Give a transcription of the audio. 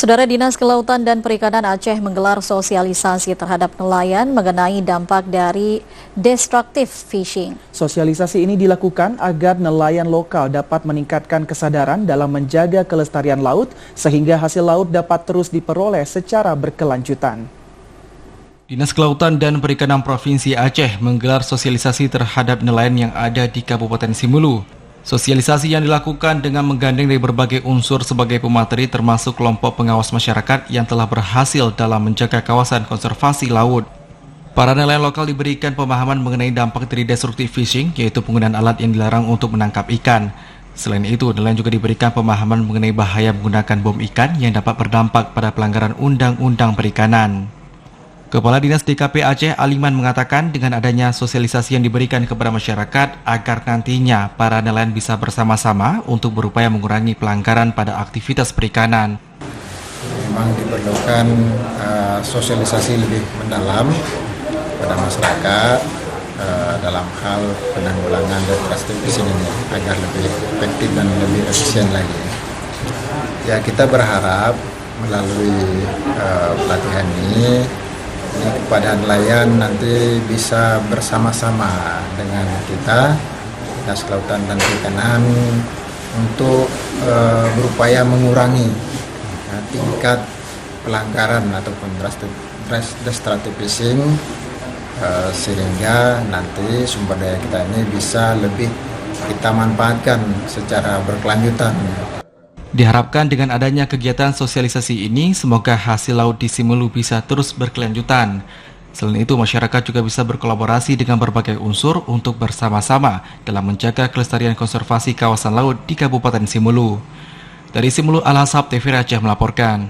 Saudara, Dinas Kelautan dan Perikanan Aceh menggelar sosialisasi terhadap nelayan mengenai dampak dari destructive fishing. Sosialisasi ini dilakukan agar nelayan lokal dapat meningkatkan kesadaran dalam menjaga kelestarian laut sehingga hasil laut dapat terus diperoleh secara berkelanjutan. Dinas Kelautan dan Perikanan Provinsi Aceh menggelar sosialisasi terhadap nelayan yang ada di Kabupaten Simelu. Sosialisasi yang dilakukan dengan menggandeng dari berbagai unsur sebagai pemateri termasuk kelompok pengawas masyarakat yang telah berhasil dalam menjaga kawasan konservasi laut. Para nelayan lokal diberikan pemahaman mengenai dampak dari destructive fishing, yaitu penggunaan alat yang dilarang untuk menangkap ikan. Selain itu, nelayan juga diberikan pemahaman mengenai bahaya menggunakan bom ikan yang dapat berdampak pada pelanggaran Undang-Undang Perikanan. Kepala Dinas DKP Aceh Aliman mengatakan dengan adanya sosialisasi yang diberikan kepada masyarakat agar nantinya para nelayan bisa bersama-sama untuk berupaya mengurangi pelanggaran pada aktivitas perikanan. Memang diperlukan sosialisasi lebih mendalam pada masyarakat dalam hal penanggulangan destructive fishing ini agar lebih efektif dan lebih efisien lagi. Ya, kita berharap melalui pelatihan ini kepada nelayan nanti bisa bersama-sama dengan kita, Dinas Kelautan dan Perikanan, untuk berupaya mengurangi tingkat pelanggaran ataupun destructive fishing sehingga nanti sumber daya kita ini bisa lebih kita manfaatkan secara berkelanjutan. Diharapkan dengan adanya kegiatan sosialisasi ini, semoga hasil laut di Simelu bisa terus berkelanjutan. Selain itu, masyarakat juga bisa berkolaborasi dengan berbagai unsur untuk bersama-sama dalam menjaga kelestarian konservasi kawasan laut di Kabupaten Simelu. Dari Simelu, Al-Hasab TV Aceh melaporkan.